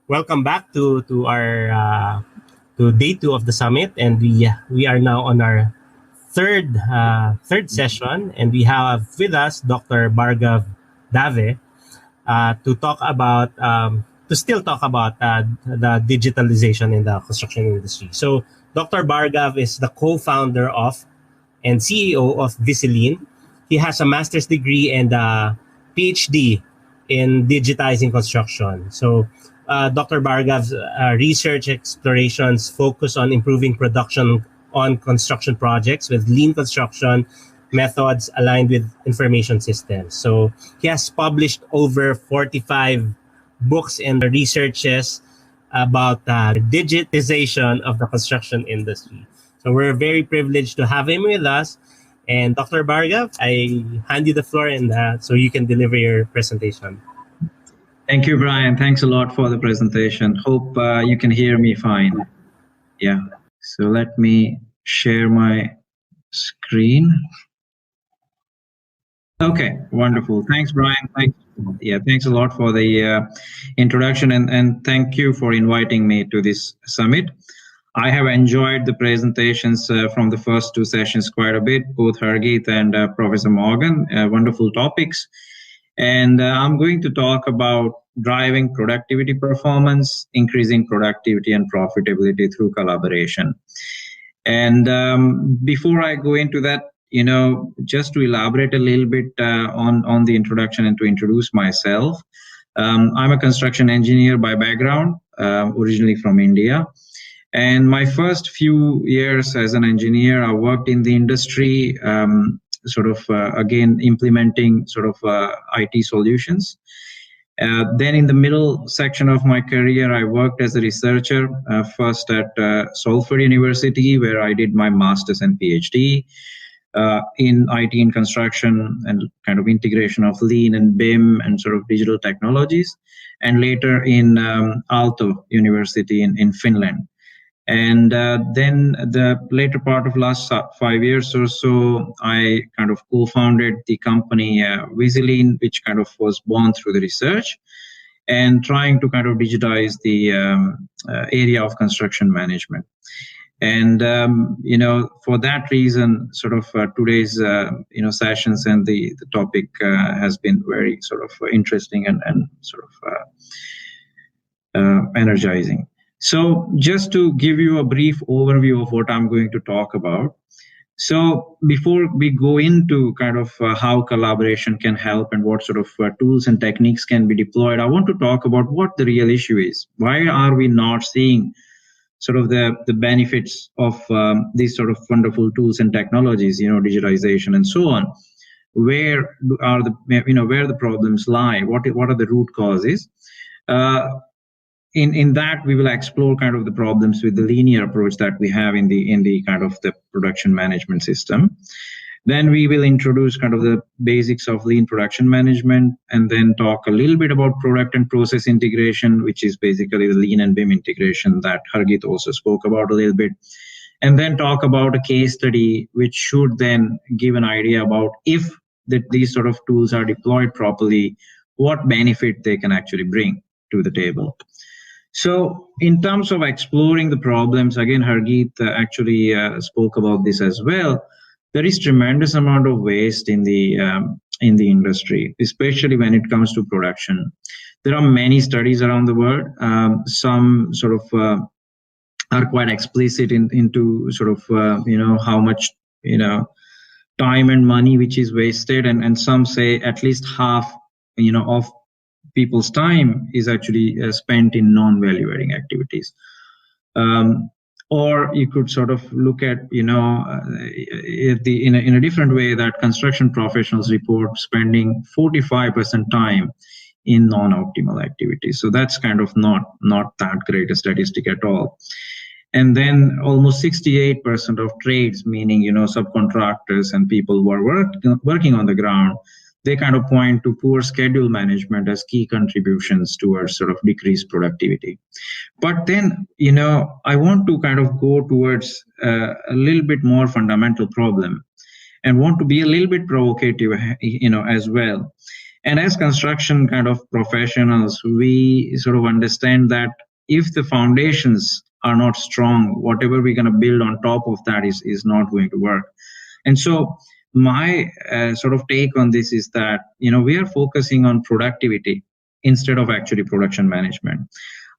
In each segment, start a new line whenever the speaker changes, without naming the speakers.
Welcome back to our to day 2 of the summit, and we are now on our third session, and we have with us Dr. Barghave Dave to talk about to still talk about the digitalization in the construction industry. So Dr. Bhargav is the co-founder of and CEO of Viseline. He has a master's degree and a PhD in digitizing construction. So Dr. Bhargav's research explorations focus on improving production on construction projects with lean construction methods aligned with information systems. So he has published over 45 books and researches about digitization of the construction industry. So we're very privileged to have him with us. And Dr. Bhargav, I hand you the floor and so you can deliver your presentation.
Thank you, Brian. Thanks a lot for the presentation. Hope you can hear me fine. Yeah. So let me share my screen. Okay, wonderful. Thanks, Brian. Thanks a lot for the introduction, and thank you for inviting me to this summit. I have enjoyed the presentations from the first 2 sessions quite a bit, both Hargeet and Professor Morgan, wonderful topics. And I'm going to talk about driving productivity performance, increasing productivity and profitability through collaboration. And before I go into that, just to elaborate a little bit on the introduction and to introduce myself, I'm a construction engineer by background, originally from India. And my first few years as an engineer, I worked in the industry, again, implementing IT solutions. Then in the middle section of my career, I worked as a researcher, first at Salford University, where I did my master's and PhD in IT and construction and kind of integration of lean and BIM and sort of digital technologies, and later in Aalto University in Finland. And then the later part of last 5 years or so, I kind of co-founded the company Viseline, which kind of was born through the research and trying to kind of digitize the area of construction management. And, for that reason, today's, sessions and the topic has been very interesting and energizing. So just to give you a brief overview of what I'm going to talk about. So before we go into kind of how collaboration can help and what sort of tools and techniques can be deployed, I want to talk about what the real issue is. Why are we not seeing sort of the benefits of these sort of wonderful tools and technologies, digitization and so on? Where are where the problems lie? What are the root causes? In that, we will explore kind of the problems with the linear approach that we have in the kind of the production management system. Then we will introduce kind of the basics of lean production management, and then talk a little bit about product and process integration, which is basically the lean and BIM integration that Hargeet also spoke about a little bit. And then talk about a case study, which should then give an idea about if these sort of tools are deployed properly, what benefit they can actually bring to the table. So in terms of exploring the problems, again, Hargeet actually spoke about this as well. There is tremendous amount of waste in the industry, especially when it comes to production. There are many studies around the world. Some sort of are quite explicit into sort of how much time and money which is wasted, and some say at least half of people's time is actually spent in non-value adding activities. Or you could sort of look at, in a different way, that construction professionals report spending 45% time in non-optimal activities. So that's kind of not that great a statistic at all. And then almost 68% of trades, meaning subcontractors and people who are working on the ground, they kind of point to poor schedule management as key contributions towards sort of decreased productivity. But then, I want to kind of go towards a little bit more fundamental problem and want to be a little bit provocative, as well. And as construction kind of professionals, we sort of understand that if the foundations are not strong, whatever we're going to build on top of that is not going to work. And so my sort of take on this is that, we are focusing on productivity instead of actually production management.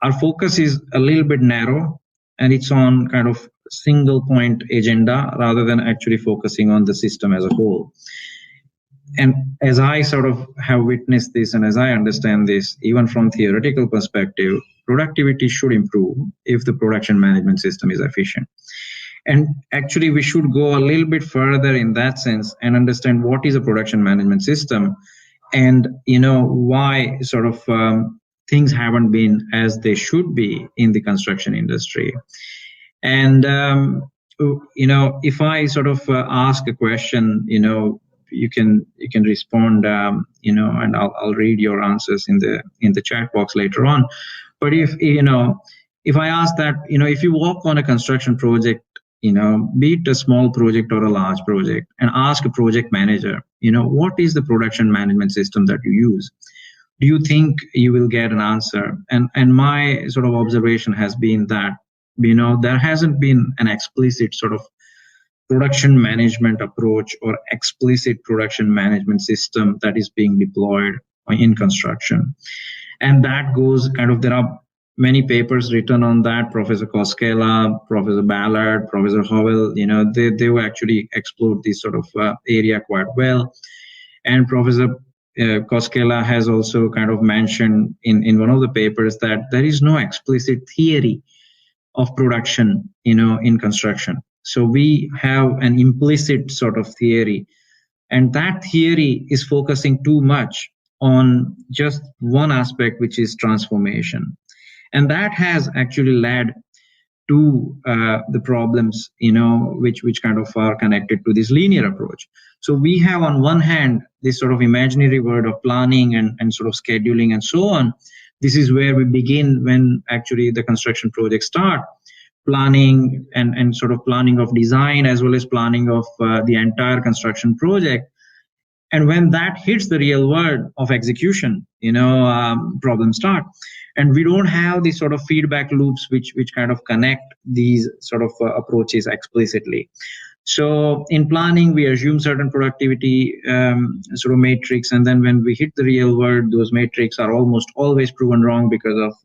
Our focus is a little bit narrow, and it's on kind of single point agenda rather than actually focusing on the system as a whole. And as I sort of have witnessed this, and as I understand this, even from theoretical perspective, productivity should improve if the production management system is efficient. And actually, we should go a little bit further in that sense and understand what is a production management system, and why sort of things haven't been as they should be in the construction industry. And if I sort of ask a question, you can respond, and I'll read your answers in the chat box later on. But if I ask that, if you walk on a construction project, be it a small project or a large project, and ask a project manager, what is the production management system that you use? Do you think you will get an answer? And my sort of observation has been that, there hasn't been an explicit sort of production management approach or explicit production management system that is being deployed in construction. And that goes kind of, there are many papers written on that. Professor Koskela, Professor Ballard, Professor Howell, they will actually explore this sort of area quite well. And Professor Koskela has also kind of mentioned in one of the papers that there is no explicit theory of production, in construction. So we have an implicit sort of theory, and that theory is focusing too much on just one aspect, which is transformation. And that has actually led to the problems, which kind of are connected to this linear approach. So we have on one hand this sort of imaginary world of planning and sort of scheduling and so on. This is where we begin when actually the construction projects start. Planning and sort of planning of design as well as planning of the entire construction project. And when that hits the real world of execution, problems start. And we don't have these sort of feedback loops which kind of connect these sort of approaches explicitly. So in planning, we assume certain productivity sort of matrix, and then when we hit the real world, those matrix are almost always proven wrong because of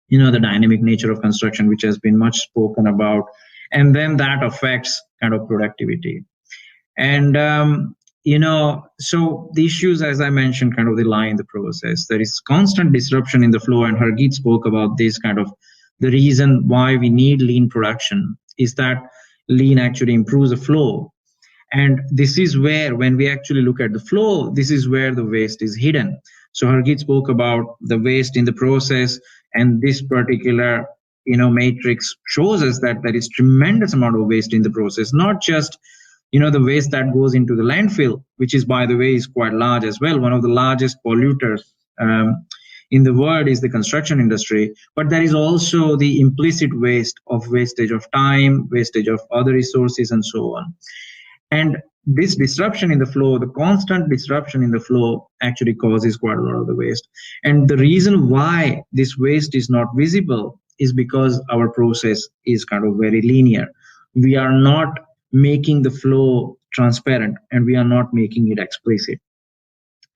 the dynamic nature of construction, which has been much spoken about, and then that affects kind of productivity. And so the issues, as I mentioned, kind of they lie in the process. There is constant disruption in the flow, and Hargeet spoke about this kind of the reason why we need lean production is that lean actually improves the flow. And this is where, when we actually look at the flow, this is where the waste is hidden. So Hargeet spoke about the waste in the process, and this particular matrix shows us that there is tremendous amount of waste in the process, not just the waste that goes into the landfill, which is, by the way, is quite large as well. One of the largest polluters in the world is the construction industry, but there is also the implicit waste of wastage of time, wastage of other resources, and so on. And this disruption in the flow, the constant disruption in the flow, actually causes quite a lot of the waste. And the reason why this waste is not visible is because our process is kind of very linear. We are not making the flow transparent, and we are not making it explicit.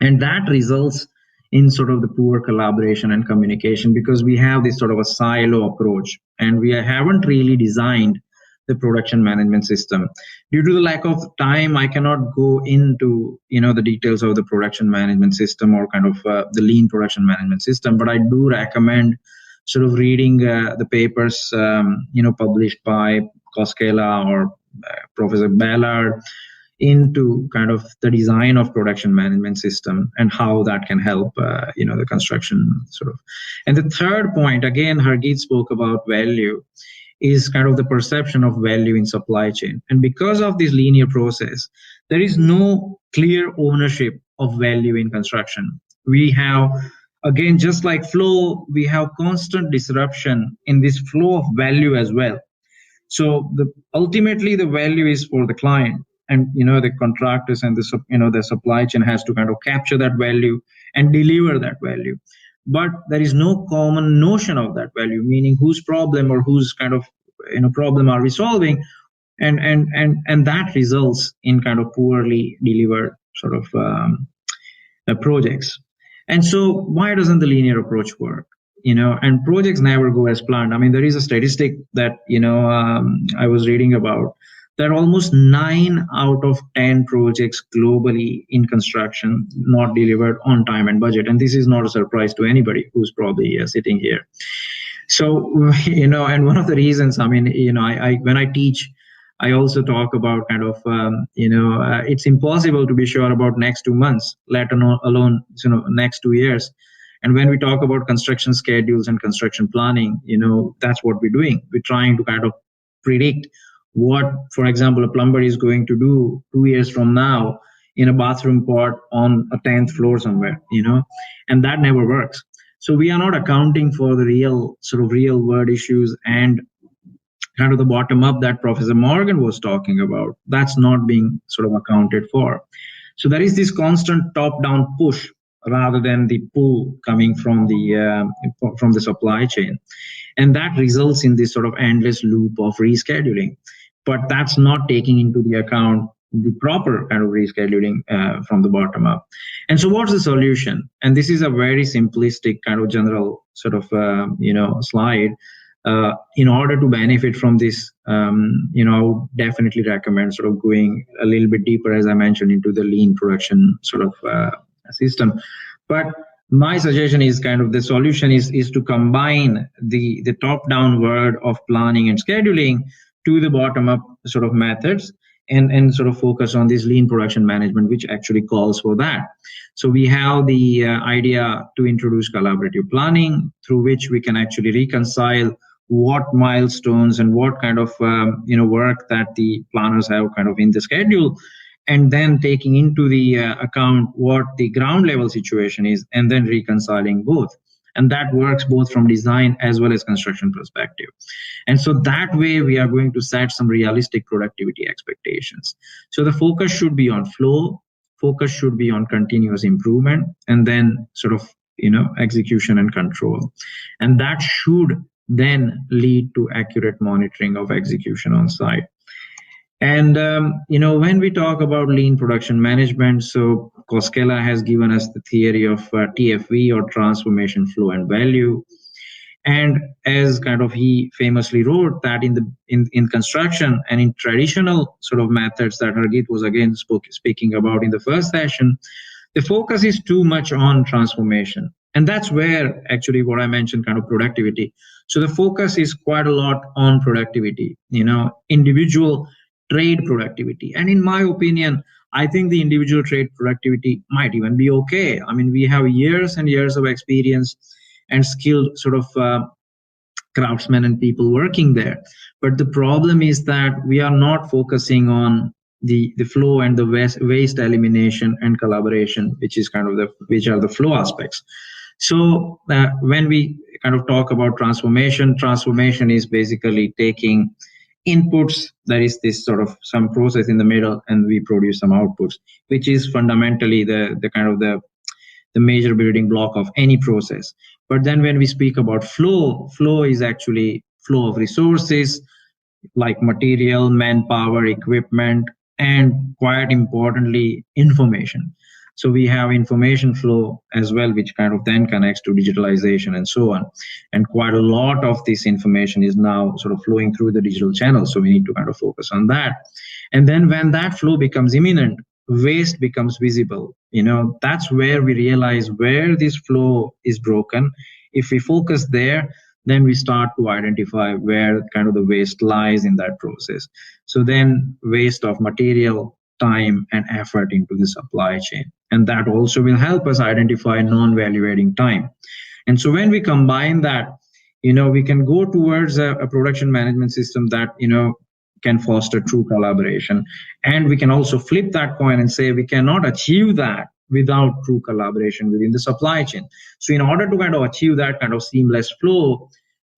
And that results in sort of the poor collaboration and communication, because we have this sort of a silo approach, and we haven't really designed the production management system. Due to the lack of time, I cannot go into the details of the production management system or kind of the lean production management system, but I do recommend sort of reading the papers published by Koskela or Professor Ballard into kind of the design of production management system and how that can help the construction sort of. And the third point, again, Hargeet spoke about value, is kind of the perception of value in supply chain. And because of this linear process, there is no clear ownership of value in construction. We have, again, just like flow, we have constant disruption in this flow of value as well. So ultimately the value is for the client, and the contractors and the supply chain has to kind of capture that value and deliver that value. But there is no common notion of that value, meaning whose problem or whose kind of problem are we solving, and that results in kind of poorly delivered sort of projects. And so why doesn't the linear approach work? And projects never go as planned. I mean, there is a statistic that I was reading about, that almost 9 out of 10 projects globally in construction not delivered on time and budget. And this is not a surprise to anybody who's probably sitting here. So and one of the reasons, I mean, I when I teach, I also talk about kind of it's impossible to be sure about next 2 months, let alone next 2 years. And when we talk about construction schedules and construction planning, that's what we're doing. We're trying to kind of predict what, for example, a plumber is going to do 2 years from now in a bathroom part on a 10th floor somewhere, and that never works. So we are not accounting for the real world issues and kind of the bottom up that Professor Morgan was talking about. That's not being sort of accounted for. So there is this constant top-down push rather than the pull coming from the supply chain, and that results in this sort of endless loop of rescheduling. But that's not taking into the account the proper kind of rescheduling from the bottom up. And so what's the solution? And this is a very simplistic kind of general sort of slide. In order to benefit from this, I would definitely recommend sort of going a little bit deeper, as I mentioned, into the lean production sort of system. But my suggestion is kind of the solution is to combine the top-down world of planning and scheduling to the bottom-up sort of methods, and sort of focus on this lean production management, which actually calls for that. So we have the idea to introduce collaborative planning, through which we can actually reconcile what milestones and what kind of work that the planners have kind of in the schedule, and then taking into the account what the ground level situation is, and then reconciling both. And that works both from design as well as construction perspective. And so that way we are going to set some realistic productivity expectations. So the focus should be on flow, focus should be on continuous improvement, and then sort of execution and control. And that should then lead to accurate monitoring of execution on site. And when we talk about lean production management, so Koskela has given us the theory of TFV, or transformation, flow, and value. And as kind of he famously wrote that in construction and in traditional sort of methods that Hargit was again speaking about in the first session, the focus is too much on transformation. And that's where actually what I mentioned, kind of productivity. So the focus is quite a lot on productivity, individual trade productivity. And in my opinion, I think the individual trade productivity might even be okay. I mean, we have years and years of experience and skilled sort of craftsmen and people working there. But the problem is that we are not focusing on the flow and the waste elimination and collaboration, which is kind of which are the flow aspects. So when we kind of talk about transformation is basically taking inputs, there is this sort of some process in the middle, and we produce some outputs, which is fundamentally the kind of the major building block of any process. But then when we speak about flow is actually flow of resources like material, manpower, equipment, and quite importantly, information. So we have information flow as well, which kind of then connects to digitalization and so on. And quite a lot of this information is now sort of flowing through the digital channels. So we need to kind of focus on that. And then when that flow becomes imminent, waste becomes visible. That's where we realize where this flow is broken. If we focus there, then we start to identify where kind of the waste lies in that process. So then waste of material, time, and effort into the supply chain. And that also will help us identify non-value adding time. And so when we combine that, we can go towards a production management system that, can foster true collaboration. And we can also flip that coin and say we cannot achieve that without true collaboration within the supply chain. So in order to kind of achieve that kind of seamless flow,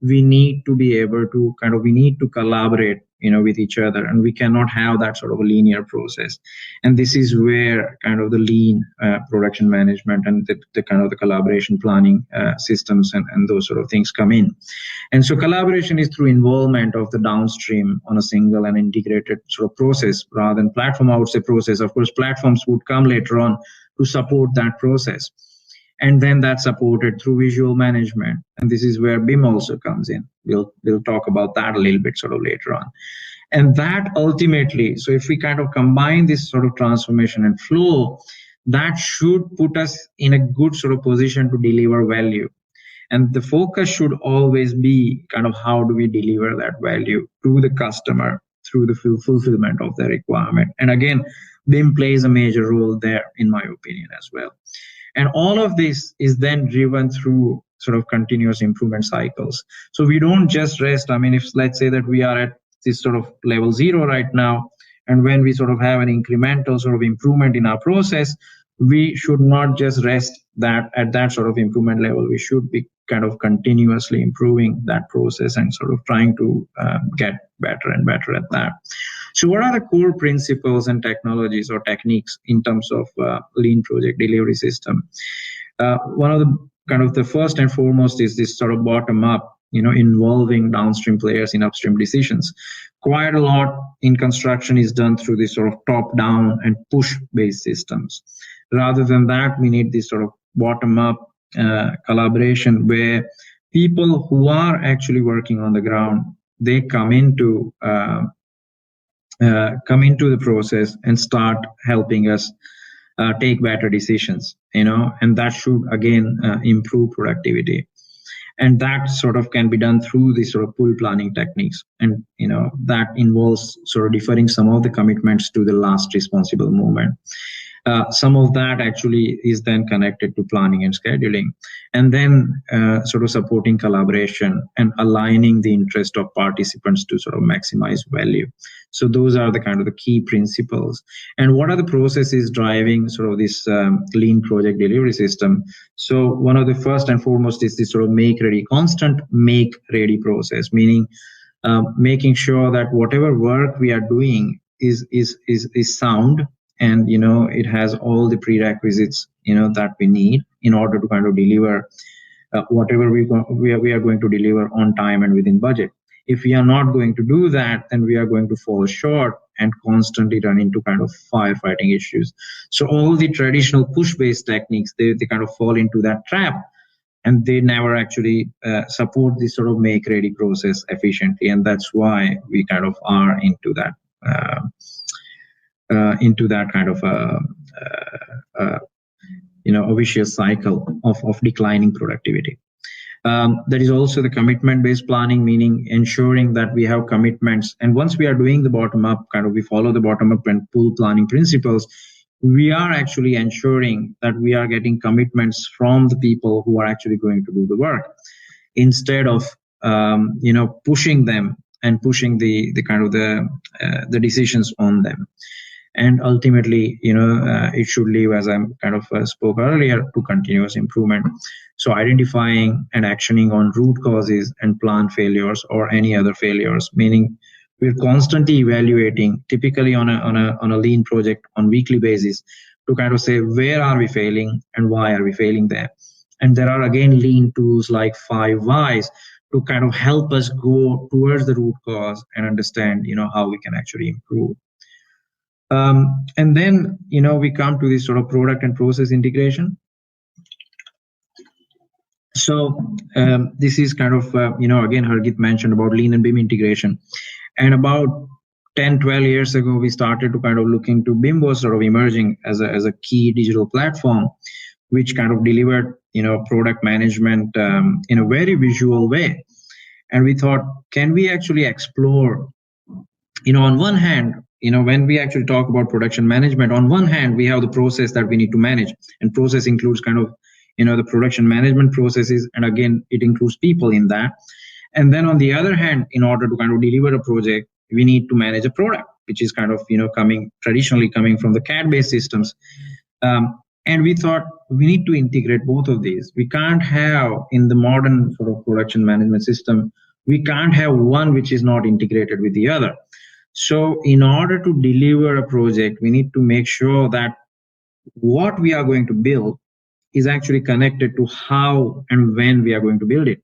we need to be able to we need to collaborate, with each other, and we cannot have that sort of a linear process. And this is where the lean production management and the the collaboration planning systems and those sort of things come in. And so collaboration is through involvement of the downstream on a single and integrated sort of process rather than platform, I would say, process. Of course, platforms would come later on to support that process. And then that's supported through visual management. And this is where BIM also comes in. We'll talk about that a little bit sort of later on. And that ultimately, so if we combine this sort of transformation and flow, that should put us in a good sort of position to deliver value. And the focus should always be how do we deliver that value to the customer through the fulfillment of their requirement. And again, BIM plays a major role there, in my opinion, as well. And all of this is then driven through sort of continuous improvement cycles. So we don't just rest. I mean, if let's say that we are at this sort of level 0 right now, and when we sort of have an incremental sort of improvement in our process, we should not just rest that at that sort of improvement level. We should be continuously improving that process and sort of trying to get better and better at that. So what are the core principles and technologies or techniques in terms of lean project delivery system? One of the first and foremost is this sort of bottom up, involving downstream players in upstream decisions. Quite a lot in construction is done through this sort of top down and push based systems. Rather than that, we need this sort of bottom up collaboration where people who are actually working on the ground, they come into the process and start helping us take better decisions, and that should again improve productivity. And that sort of can be done through these sort of pull planning techniques. And, that involves sort of deferring some of the commitments to the last responsible moment. Some of that actually is then connected to planning and scheduling, and then sort of supporting collaboration and aligning the interest of participants to sort of maximize value. So those are the key principles. And what are the processes driving sort of this lean project delivery system? So one of the first and foremost is this sort of constant make ready process, meaning making sure that whatever work we are doing is sound, and it has all the prerequisites that we need in order to deliver whatever we are going to deliver on time and within budget. If we are not going to do that, then we are going to fall short and constantly run into firefighting issues. So all the traditional push-based techniques, they fall into that trap, and they never actually support this sort of make-ready process efficiently. And that's why we are into that a vicious cycle of declining productivity. There is also the commitment-based planning, meaning ensuring that we have commitments. And once we are doing the bottom-up, we follow the bottom-up and pull planning principles, we are actually ensuring that we are getting commitments from the people who are actually going to do the work, instead of pushing them and pushing the decisions on them. And ultimately, it should lead, as I spoke earlier, to continuous improvement. So identifying and actioning on root causes and plant failures or any other failures, meaning we're constantly evaluating, typically on a lean project on weekly basis, to say where are we failing and why are we failing there. And there are again lean tools like 5 whys to help us go towards the root cause and understand how we can actually improve. And then, we come to this sort of product and process integration. So this is again, Hargit mentioned about lean and BIM integration. And about 10, 12 years ago, we started to look into BIM was sort of emerging as a key digital platform, which delivered, product management in a very visual way. And we thought, can we actually explore, on one hand, when we actually talk about production management, on one hand, we have the process that we need to manage, and process includes the production management processes. And again, it includes people in that. And then on the other hand, in order to deliver a project, we need to manage a product, which is traditionally coming from the CAD-based systems. And we thought we need to integrate both of these. We can't have, in the modern sort of production management system, we can't have one which is not integrated with the other. So in order to deliver a project, we need to make sure that what we are going to build is actually connected to how and when we are going to build it.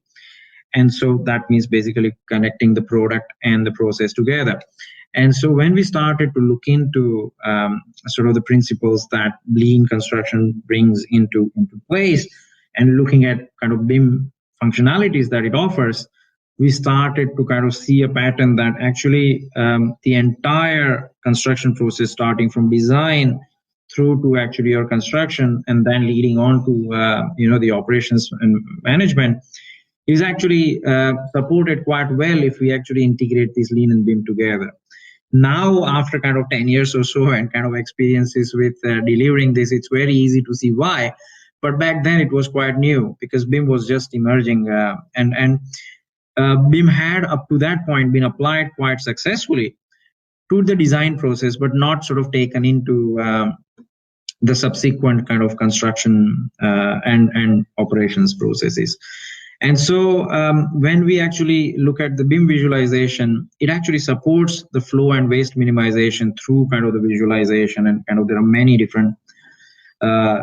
And so that means basically connecting the product and the process together. And so when we started to look into sort of the principles that lean construction brings into place, and looking at kind of BIM functionalities that it offers, we started to kind of see a pattern that actually the entire construction process, starting from design through to actually your construction, and then leading on to the operations and management, is actually supported quite well if we actually integrate this lean and BIM together. Now, after kind of 10 years or so and kind of experiences with delivering this, it's very easy to see why. But back then it was quite new because BIM was just emerging, and BIM had up to that point been applied quite successfully to the design process, but not sort of taken into the subsequent kind of construction and operations processes. And so when we actually look at the BIM visualization, it actually supports the flow and waste minimization through kind of the visualization, and kind of there are many different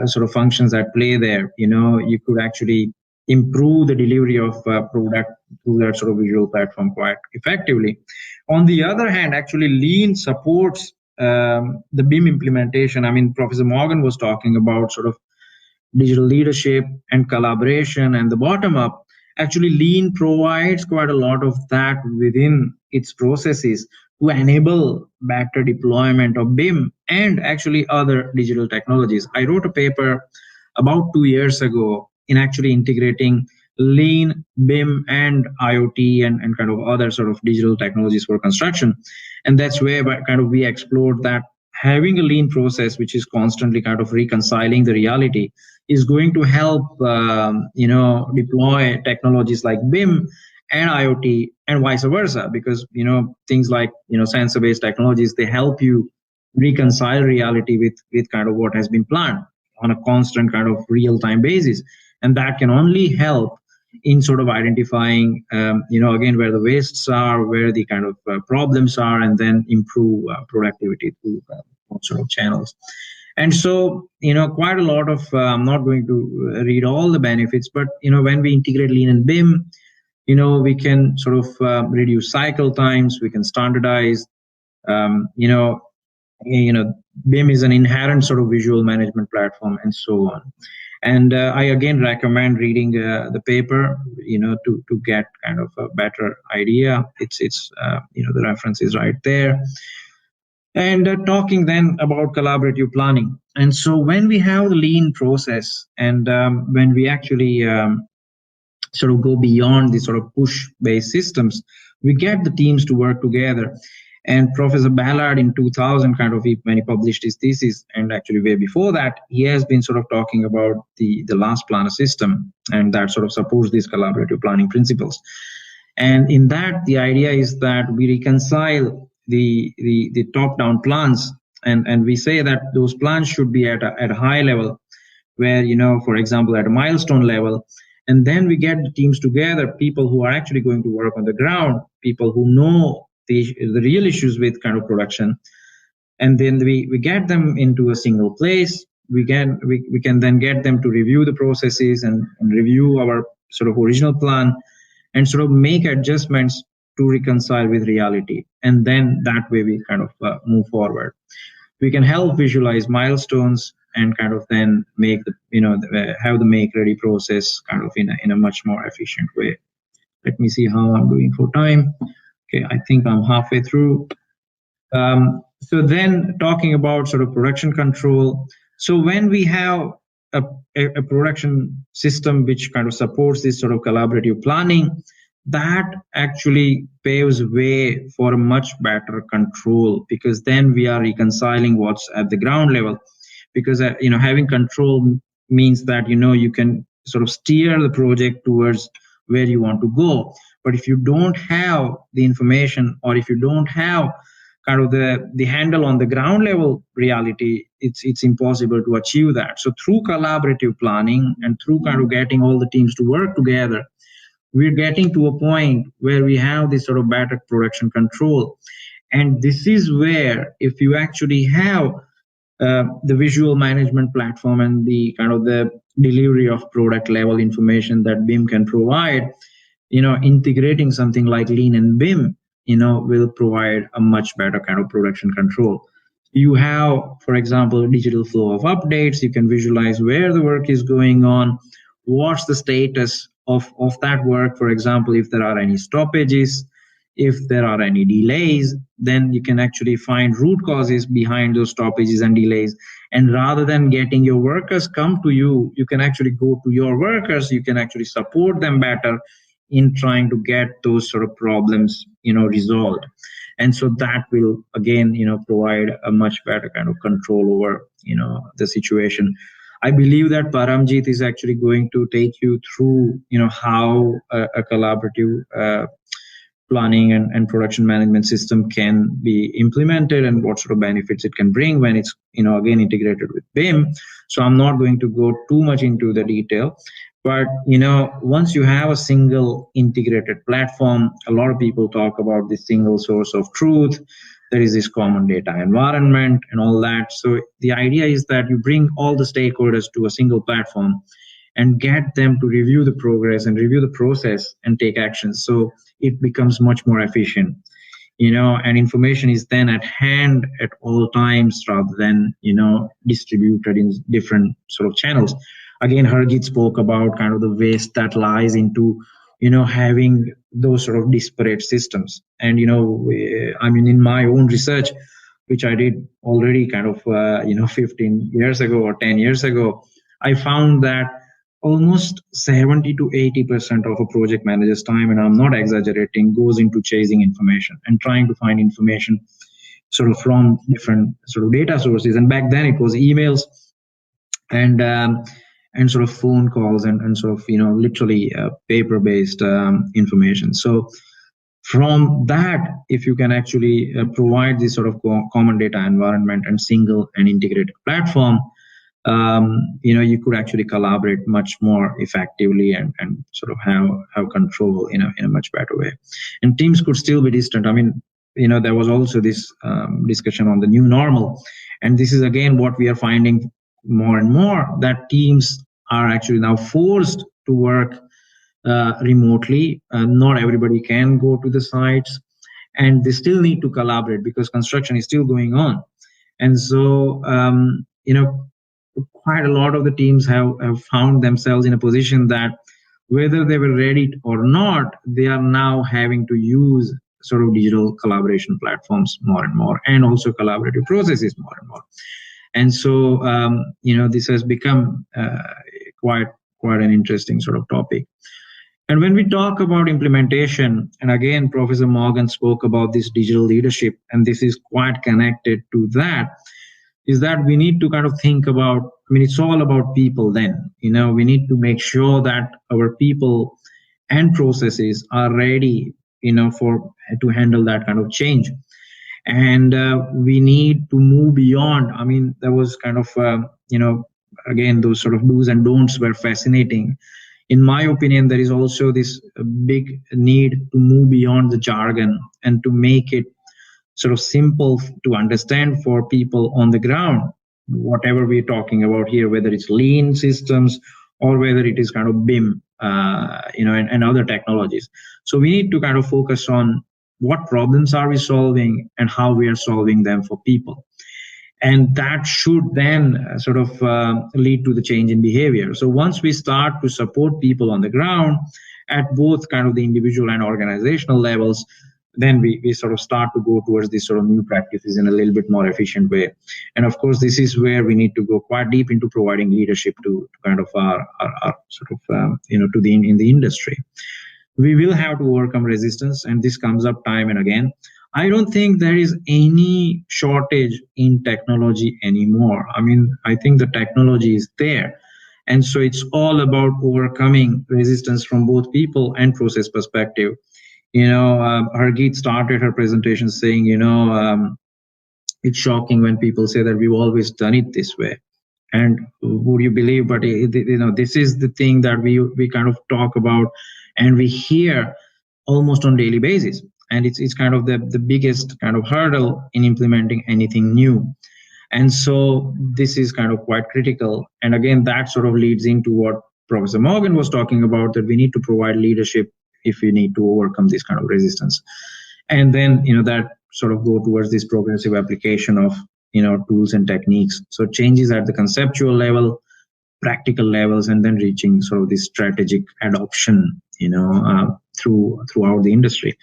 sort of functions at play there. You could actually improve the delivery of product through that sort of visual platform quite effectively. On the other hand, actually lean supports the BIM implementation. I mean, Professor Morgan was talking about sort of digital leadership and collaboration and the bottom up. Actually, lean provides quite a lot of that within its processes to enable better deployment of BIM and actually other digital technologies. I wrote a paper about 2 years ago in actually integrating lean, BIM, and IoT and kind of other sort of digital technologies for construction. And that's where kind of we explored that having a lean process which is constantly kind of reconciling the reality is going to help deploy technologies like BIM and IoT and vice versa, because things like sensor-based technologies, they help you reconcile reality with kind of what has been planned on a constant kind of real-time basis, and that can only help in sort of identifying again where the wastes are, where the kind of problems are, and then improve productivity through sort of channels. And so quite a lot of I'm not going to read all the benefits, but when we integrate lean and BIM, we can sort of reduce cycle times, we can standardize. BIM is an inherent sort of visual management platform, and so on. And I again recommend reading the paper, to get kind of a better idea. It's the reference is right there. And talking then about collaborative planning. And so when we have the lean process, and when we actually sort of go beyond the sort of push-based systems, we get the teams to work together. And Professor Ballard in 2000, kind of when he published his thesis, and actually way before that, he has been sort of talking about the last planner system, and that sort of supports these collaborative planning principles. And in that, the idea is that we reconcile the top-down plans, and we say that those plans should be at a high level, where for example at a milestone level, and then we get the teams together, people who are actually going to work on the ground, people who know the real issues with kind of production, and then we get them into a single place. We can then get them to review the processes and review our sort of original plan, and sort of make adjustments to reconcile with reality, and then that way we kind of move forward. We can help visualize milestones and kind of then make have the make ready process kind of in a much more efficient way. Let me see how I'm doing for time. Okay, I think I'm halfway through. So then talking about sort of production control. So when we have a production system which kind of supports this sort of collaborative planning, that actually paves way for a much better control, because then we are reconciling what's at the ground level. Because having control means that you can sort of steer the project towards where you want to go. But if you don't have the information, or if you don't have kind of the handle on the ground level reality, it's impossible to achieve that. So through collaborative planning and through kind of getting all the teams to work together, we're getting to a point where we have this sort of better production control. And this is where, if you actually have the visual management platform and the kind of the delivery of product level information that BIM can provide, integrating something like Lean and BIM, will provide a much better kind of production control. You have, for example, digital flow of updates. You can visualize where the work is going on, what's the status of that work. For example, if there are any stoppages, if there are any delays, then you can actually find root causes behind those stoppages and delays. And rather than getting your workers come to you, you can actually go to your workers. You can actually support them better in trying to get those sort of problems, resolved. And so that will again, provide a much better kind of control over, the situation. I believe that Paramjit is actually going to take you through, how a collaborative planning and production management system can be implemented and what sort of benefits it can bring when it's, again, integrated with BIM. So I'm not going to go too much into the detail. But, once you have a single integrated platform, a lot of people talk about this single source of truth. There is this common data environment and all that. So the idea is that you bring all the stakeholders to a single platform and get them to review the progress and review the process and take action. So it becomes much more efficient, and information is then at hand at all times rather than, distributed in different sort of channels. Again, Harjit spoke about kind of the waste that lies into, having those sort of disparate systems. And, in my own research, which I did already kind of, 15 years ago or 10 years ago, I found that almost 70 to 80% of a project manager's time, and I'm not exaggerating, goes into chasing information and trying to find information sort of from different sort of data sources. And back then it was emails and sort of phone calls and sort of, literally paper-based information. So from that, if you can actually provide this sort of common data environment and single and integrated platform, you could actually collaborate much more effectively and sort of have control in a much better way. And teams could still be distant. There was also this discussion on the new normal. And this is, again, what we are finding more and more, that teams are actually now forced to work remotely. Not everybody can go to the sites, and they still need to collaborate because construction is still going on. And so, quite a lot of the teams have found themselves in a position that whether they were ready or not, they are now having to use sort of digital collaboration platforms more and more, and also collaborative processes more and more. And so, this has become quite an interesting sort of topic. And when we talk about implementation, and again, Professor Morgan spoke about this digital leadership, and this is quite connected to that, is that we need to kind of think about, it's all about people then. We need to make sure that our people and processes are ready, to handle that kind of change. And we need to move beyond. There was kind of, again, those sort of do's and don'ts were fascinating. In my opinion, there is also this big need to move beyond the jargon and to make it sort of simple to understand for people on the ground, whatever we're talking about here, whether it's lean systems or whether it is kind of BIM, and other technologies. So we need to kind of focus on what problems are we solving and how we are solving them for people. And that should then sort of lead to the change in behavior. So once we start to support people on the ground at both kind of the individual and organizational levels, then we sort of start to go towards these sort of new practices in a little bit more efficient way. And of course, this is where we need to go quite deep into providing leadership to kind of our sort of, to in the industry. We will have to overcome resistance, and this comes up time and again. I don't think there is any shortage in technology anymore. I think the technology is there. And so it's all about overcoming resistance from both people and process perspective Hargeet started her presentation saying, it's shocking when people say that we've always done it this way. And would you believe, but this is the thing that we kind of talk about and we hear almost on daily basis. And it's kind of the biggest kind of hurdle in implementing anything new. And so this is kind of quite critical. And again, that sort of leads into what Professor Morgan was talking about, that we need to provide leadership if we need to overcome this kind of resistance. And then, that sort of go towards this progressive application of, tools and techniques. So changes at the conceptual level, practical levels, and then reaching sort of this strategic adoption, throughout the industry.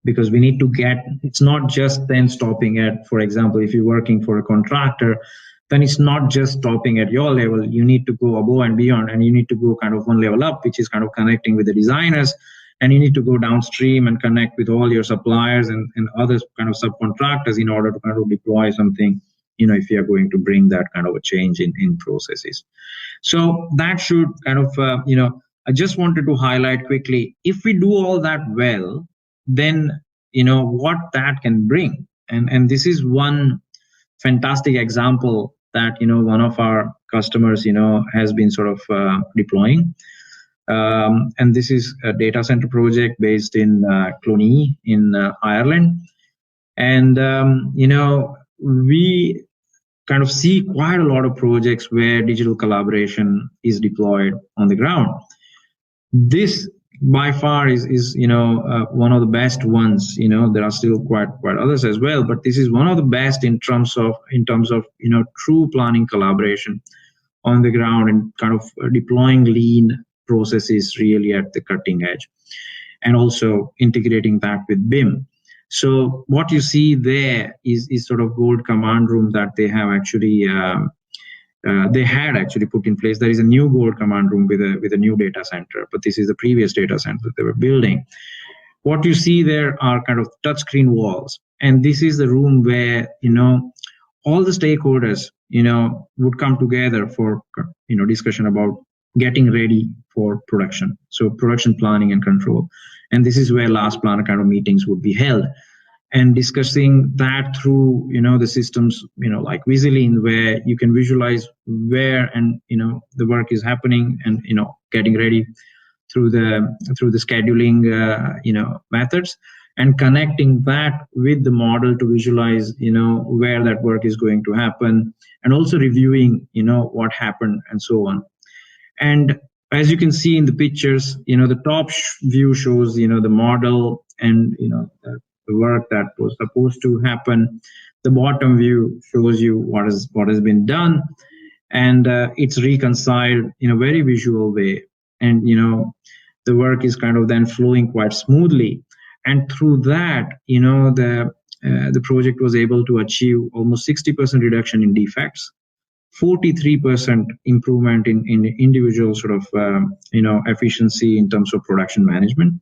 Because we need to get, it's not just then stopping at, for example, if you're working for a contractor, then it's not just stopping at your level. You need to go above and beyond, and you need to go kind of one level up, which is kind of connecting with the designers. And you need to go downstream and connect with all your suppliers and other kind of subcontractors in order to kind of deploy something, if you are going to bring that kind of a change in processes. So that should kind of, I just wanted to highlight quickly, if we do all that well, then, what that can bring. And this is one fantastic example that, one of our customers, has been sort of deploying. And this is a data center project based in Clonee in Ireland. And, we kind of see quite a lot of projects where digital collaboration is deployed on the ground. This by far is one of the best ones. There are still quite others as well, but this is one of the best in terms of true planning collaboration on the ground and kind of deploying lean processes really at the cutting edge, and also integrating that with BIM. So what you see there is sort of gold command room that they have actually they had actually put in place. There is a new gold command room with a new data center, but this is the previous data center that they were building. What you see there are kind of touchscreen walls, and this is the room where all the stakeholders would come together for discussion about getting ready for production. So production planning and control, and this is where last planner kind of meetings would be held, and discussing that through the systems like Visaline, where you can visualize where and the work is happening, and getting ready through the scheduling methods, and connecting that with the model to visualize where that work is going to happen, and also reviewing what happened and so on. And as you can see in the pictures, the top view shows the model and the work that was supposed to happen. The bottom view shows you what has been done, and it's reconciled in a very visual way. And the work is kind of then flowing quite smoothly. And through that, the project was able to achieve almost 60% reduction in defects, 43% improvement in individual sort of efficiency in terms of production management,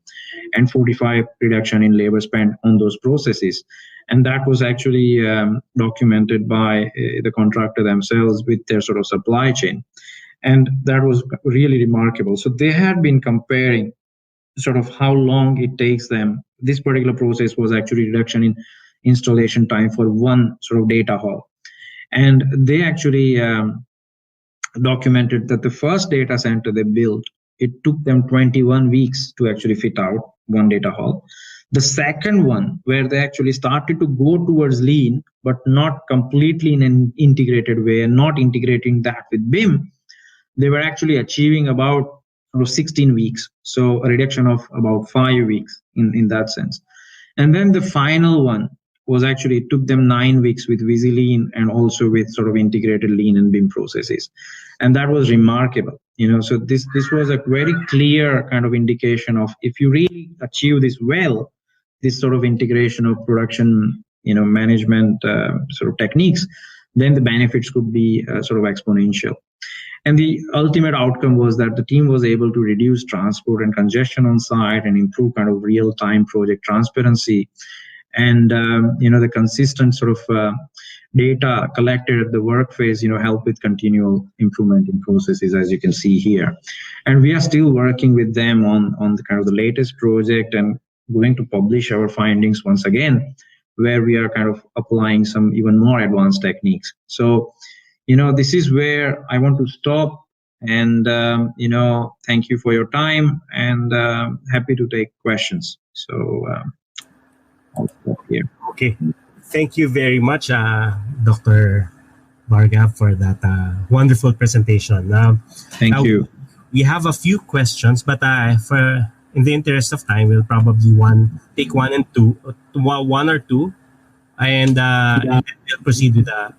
and 45% reduction in labor spent on those processes. And that was actually documented by the contractor themselves with their sort of supply chain. And that was really remarkable. So they had been comparing sort of how long it takes them. This particular process was actually reduction in installation time for one sort of data hall. And they actually documented that the first data center they built, it took them 21 weeks to actually fit out one data hall. The second one, where they actually started to go towards lean, but not completely in an integrated way, and not integrating that with BIM, they were actually achieving about 16 weeks. So a reduction of about 5 weeks in that sense. And then the final one was actually, it took them 9 weeks with Visaline and also with sort of integrated lean and BIM processes. And that was remarkable. So this was a very clear kind of indication of, if you really achieve this well, this sort of integration of production, management sort of techniques, then the benefits could be sort of exponential. And the ultimate outcome was that the team was able to reduce transport and congestion on site and improve kind of real-time project transparency. And the consistent sort of data collected at the work phase, help with continual improvement in processes, as you can see here. And we are still working with them on the kind of the latest project, and going to publish our findings once again, where we are kind of applying some even more advanced techniques. So, this is where I want to stop. And, thank you for your time, and happy to take questions. So I'll stop here.
Okay. Thank you very much, Dr. Bhargav, for that wonderful presentation.
Thank you.
We have a few questions, but for in the interest of time, we'll probably take one or two, and then we'll proceed with the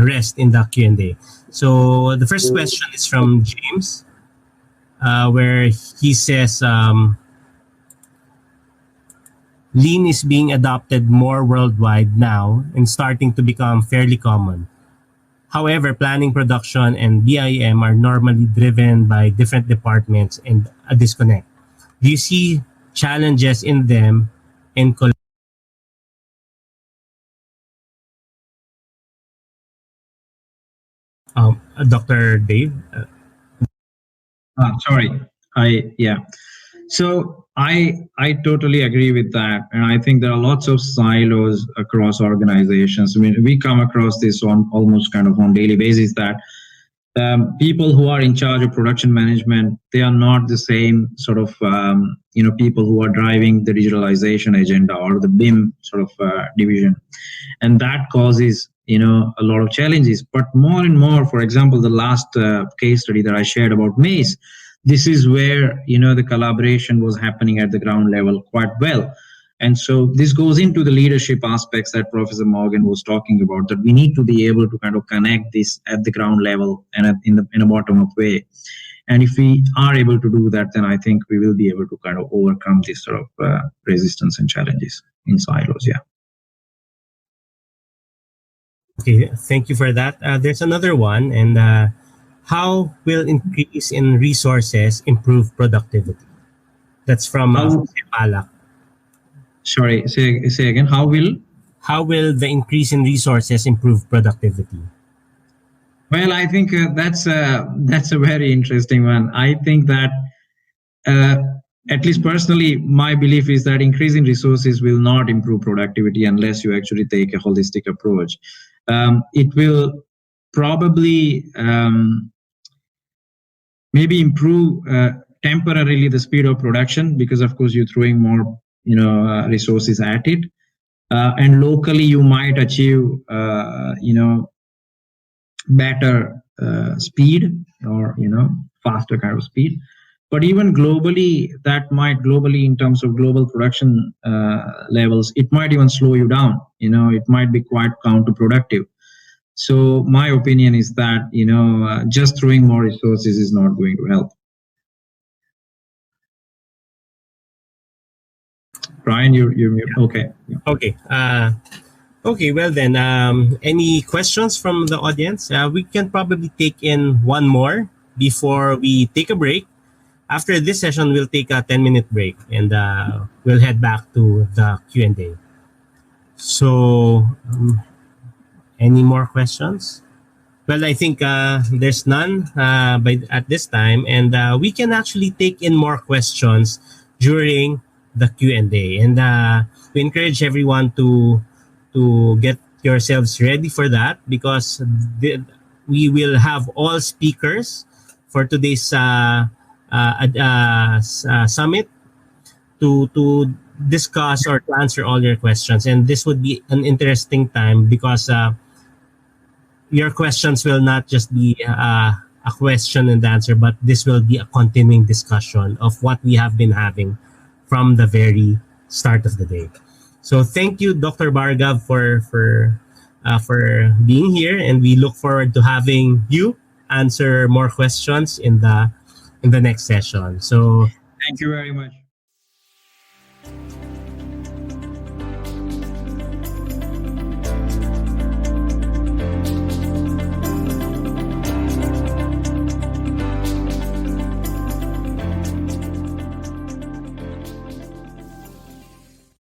rest in the Q&A. So the first question is from James, where he says, Lean is being adopted more worldwide now and starting to become fairly common. However, planning, production, and BIM are normally driven by different departments and a disconnect. Do you see challenges in them and Dr. Dave?
Sorry. So I totally agree with that, and I think there are lots of silos across organizations. I mean, we come across this on almost kind of on daily basis, that people who are in charge of production management, they are not the same sort of people who are driving the digitalization agenda or the BIM sort of division, and that causes a lot of challenges. But more and more, for example, the last case study that I shared about MACE, this is where the collaboration was happening at the ground level quite well. And so this goes into the leadership aspects that Professor Morgan was talking about, that we need to be able to kind of connect this at the ground level and in a bottom-up way. And if we are able to do that, then I think we will be able to kind of overcome this sort of resistance and challenges in silos. Yeah.
Okay, thank you for that. There's another one, and how will increase in resources improve productivity? That's from Palak.
Sorry, say again. How will
the increase in resources improve productivity?
Well, I think that's a very interesting one. I think that at least personally, my belief is that increasing resources will not improve productivity unless you actually take a holistic approach. It will probably maybe improve temporarily the speed of production, because of course you're throwing more resources at it, and locally you might achieve better speed, or faster kind of speed. But even globally, in terms of global production levels, it might even slow you down. It might be quite counterproductive. So my opinion is that just throwing more resources is not going to help. Brian, you're okay. Yeah.
Okay. Okay. Well then, any questions from the audience? We can probably take in one more before we take a break. After this session, we'll take a 10-minute break, and we'll head back to the Q&A. So, any more questions? Well, I think there's none at this time, and we can actually take in more questions during the Q&A. And we encourage everyone to get yourselves ready for that, because we will have all speakers for today's summit to discuss or to answer all your questions. And this would be an interesting time, because your questions will not just be a question and answer, but this will be a continuing discussion of what we have been having from the very start of the day. So thank you, Dr. Bhargav, for being here, and we look forward to having you answer more questions in the next session. So
thank you very much.